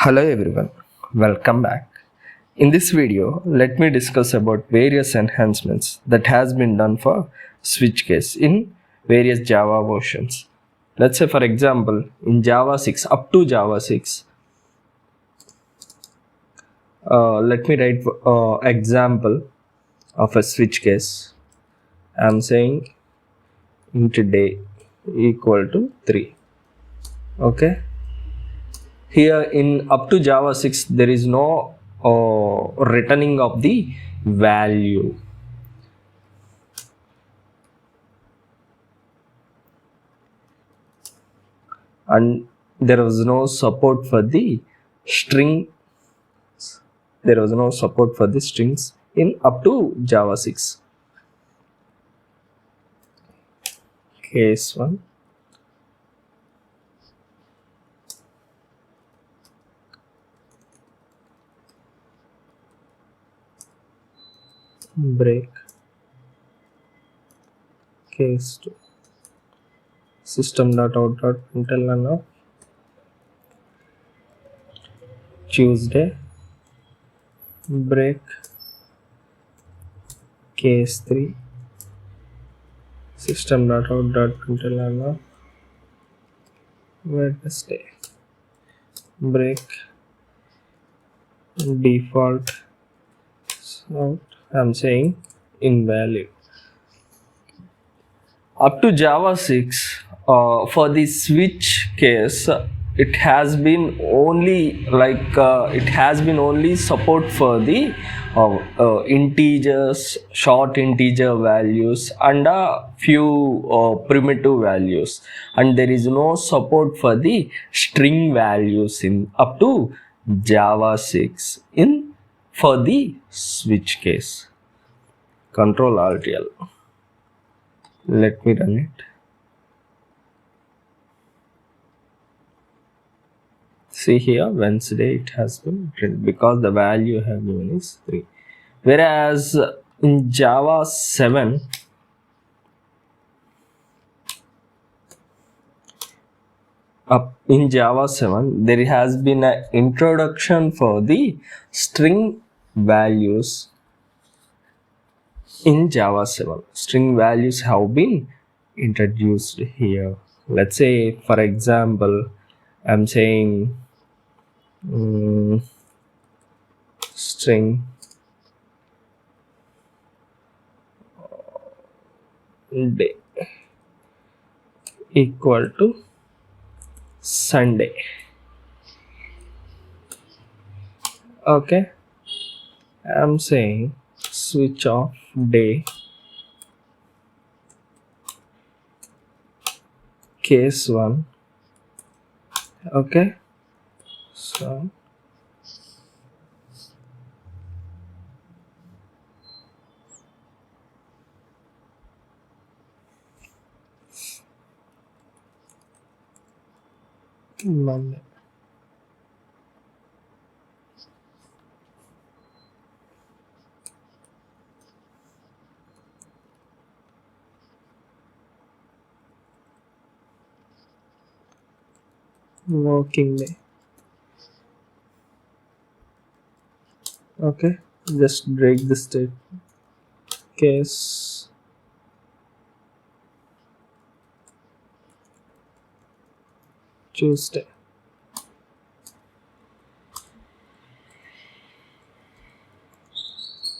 Hello everyone, welcome back. In this video, let me discuss about various enhancements that has been done for switch case in various Java versions. Let's say for example, in Java 6, up to Java 6, let me write example of a switch case. I'm saying int day equal to 3. Okay. Here in up to Java 6 there is no returning of the value, and there was no support for the string. There was no support for the strings in up to Java 6. Case 1. Break. Case 2. System.out.println of Tuesday. Break. Case 3. System.out.println of Wednesday. Break. Default out. I'm saying invalid. Up to Java 6, for the switch case, it has been only support for the integers, short integer values, and a few primitive values, and there is no support for the string values in up to Java 6 in for the switch case. Control Alt L. Let me run it. See here, Wednesday it has been printed because the value I have given is 3. Whereas in Java 7, there has been an introduction for the string values. In Java 7, string values have been introduced here. Let's say for example, I'm saying string day equal to Sunday. Okay, I'm saying switch off day case 1. Okay, so Monday. Working day. Okay, just break the state. Case Tuesday.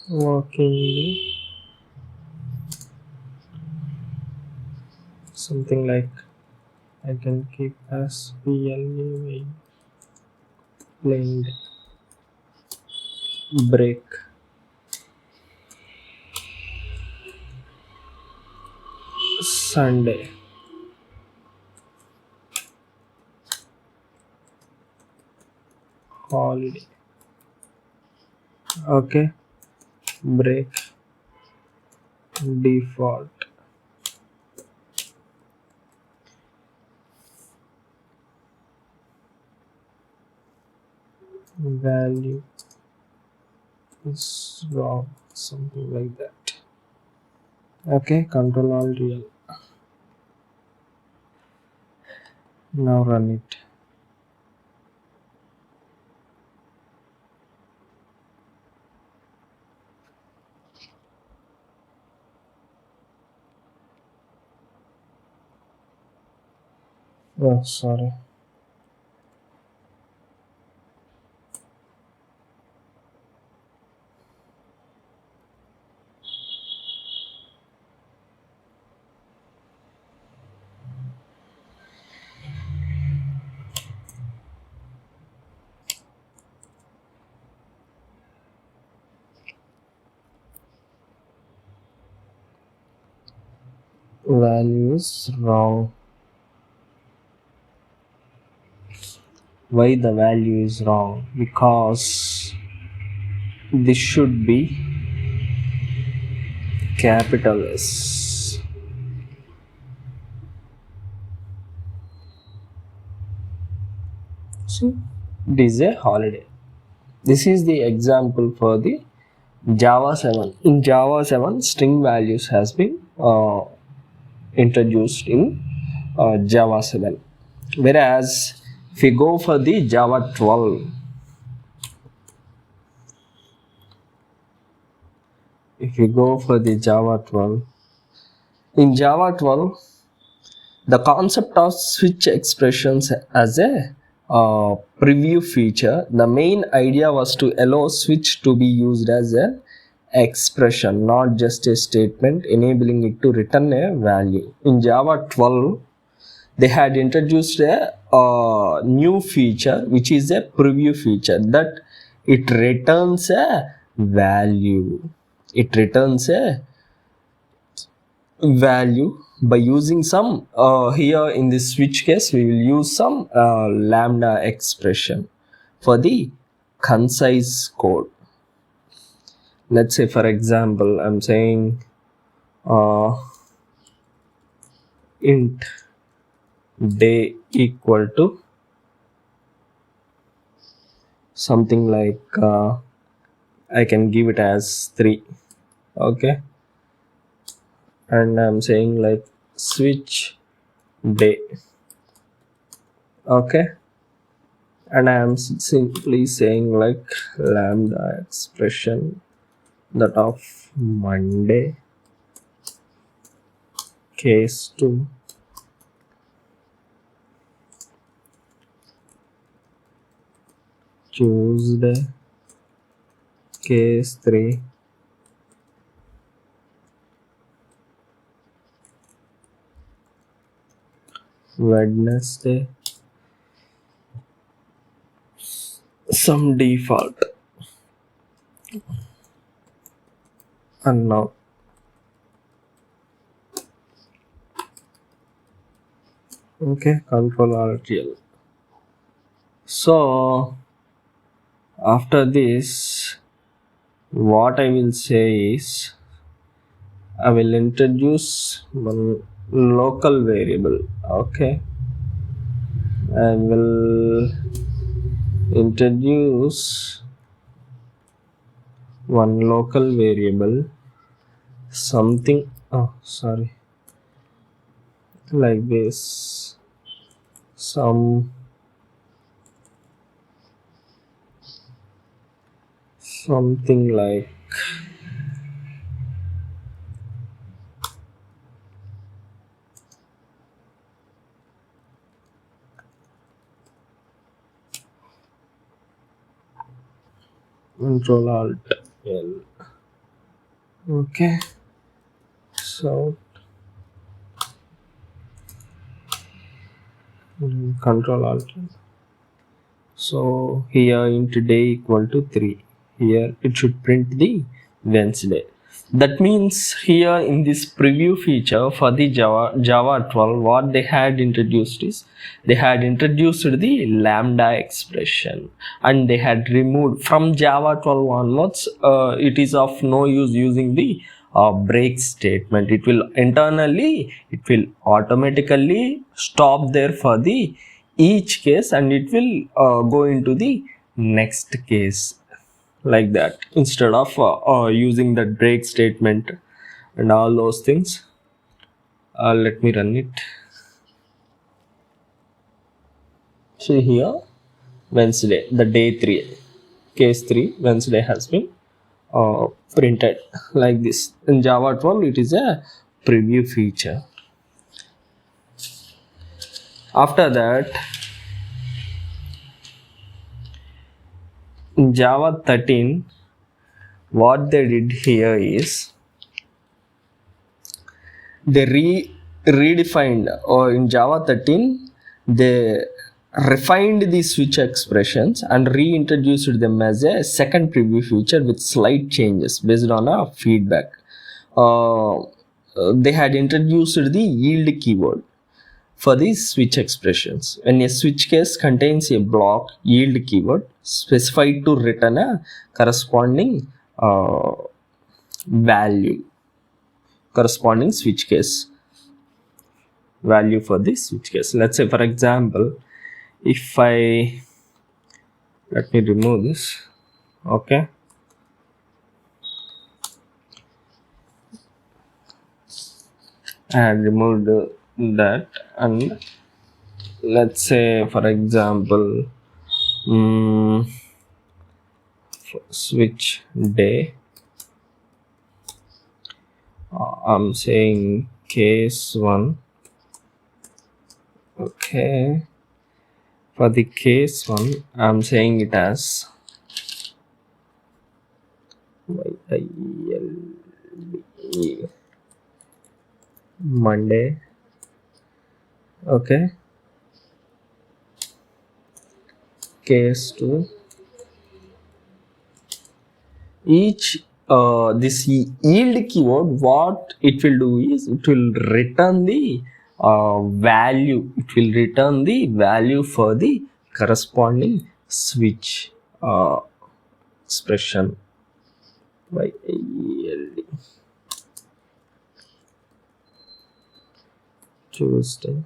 Working day. Something like I can keep as PLA plain day. Break. Sunday. Holiday. Okay, break. Default. Value is wrong, something like that. Okay, Control Alt L. Now run it. Oh, sorry. Value is wrong. Why the value is wrong? Because this should be capital S. See, it is a holiday. This is the example for the Java 7. In Java 7, string values has been introduced in Java 7. Whereas if we go for the Java 12, if we go for the Java 12, in Java 12, the concept of switch expressions as a preview feature, the main idea was to allow switch to be used as an expression, not just a statement, enabling it to return a value. In Java 12, they had introduced a new feature which is a preview feature that it returns a value. It returns a value by using some here in this switch case we will use some lambda expression for the concise code. Let's say for example I'm saying uh, int day equal to something like I can give it as 3. Okay, and I'm saying like switch day. Okay, and I am simply saying like lambda expression that of Monday, case 2, Tuesday, case 3, Wednesday, some default unknown. Okay, control alt L. So after this, what I will say is I will introduce one local variable. Okay, I will introduce one local variable, something, oh sorry, like this, something like control alt L. Okay, so control alt L. So here int day equal to 3. Here it should print the Wednesday. That means here in this preview feature for the Java 12, what they had introduced is they had introduced the lambda expression, and they had removed from Java 12 onwards. It is of no use using the break statement. It will internally, it will automatically stop there for the each case, and it will go into the next case like that, instead of using that break statement and all those things. Let me run it. See here, Wednesday, the day 3, case 3, Wednesday has been printed like this. In Java 12 it is a preview feature. After that, in Java 13, what they did here is they redefined, or in Java 13 they refined the switch expressions and reintroduced them as a second preview feature with slight changes based on a feedback. uh, they had introduced the yield keyword for these switch expressions. When a switch case contains a block yield keyword specified to return a corresponding value, corresponding switch case value for this switch case. Let's say, for example, if I let me remove this, okay, I had removed that, and let's say, for example, switch day, I'm saying case 1, okay. For the case 1, I'm saying it as Monday, okay. Case 2, each this yield keyword, what it will do is it will return the value, it will return the value for the corresponding switch expression by yield. Tuesday,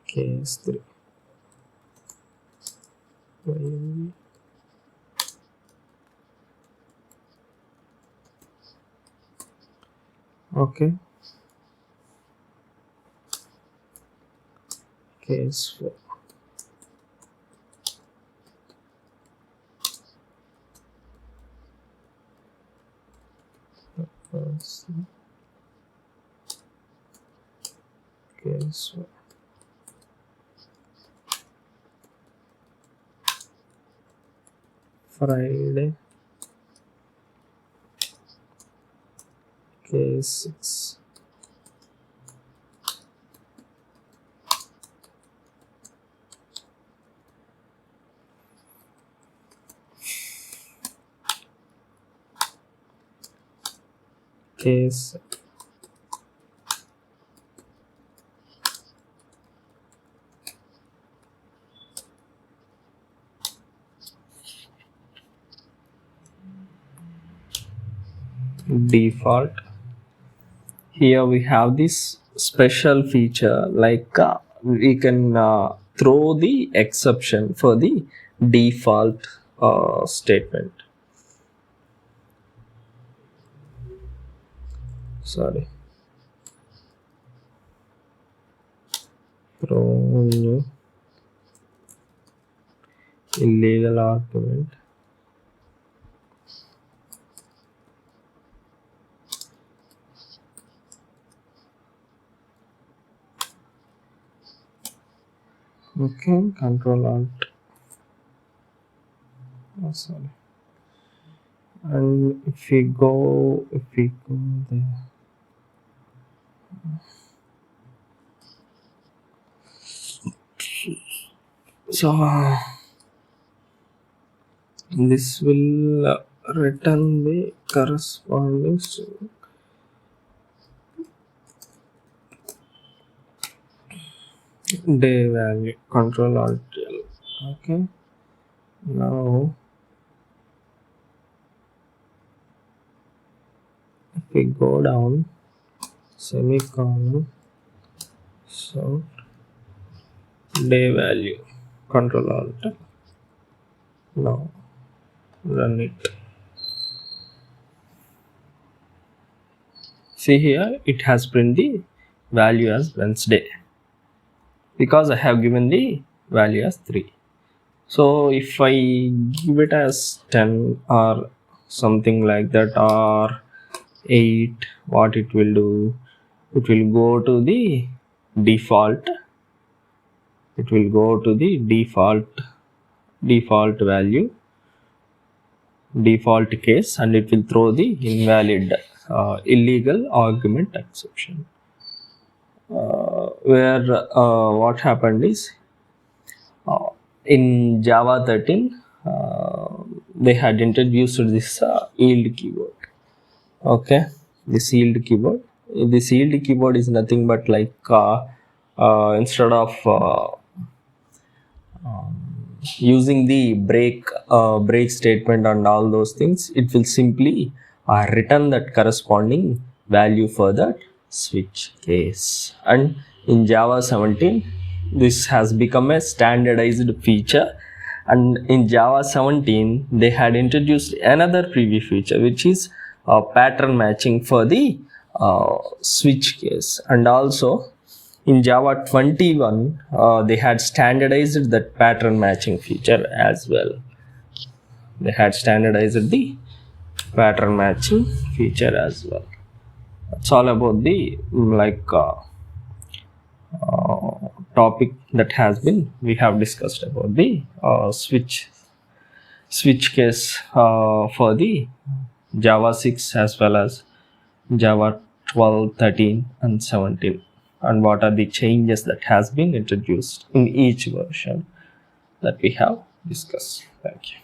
case 3, okay. Case 4, case 4, Friday, case 6, case default. Here we have this special feature, like we can throw the exception for the default statement. Sorry, throw new illegal argument. Okay, control alt. Oh, sorry. And if we go there, so this will return the corresponding string. Day value, control alt L. Okay, now if we go down, semicolon, so day value, control alt, now run it. See here, it has printed the value as Wednesday because I have given the value as 3. So if I give it as 10 or something like that, or 8, what it will do, it will go to the default. It will go to the default value, default case, and it will throw the invalid illegal argument exception. Where what happened is, in Java 13, they had introduced this yield keyword. Okay, this yield keyword. This yield keyword is nothing but like instead of using the break statement and all those things, it will simply return that corresponding value for that switch case. And in Java 17, this has become a standardized feature. And in Java 17, they had introduced another preview feature, which is pattern matching for the switch case. And also in Java 21, they had standardized that pattern matching feature as well. They had standardized the pattern matching feature as well. That's all about the topic that has been we have discussed about the switch case for the Java 6 as well as Java 12, 13 and 17, and what are the changes that has been introduced in each version that we have discussed. Thank you.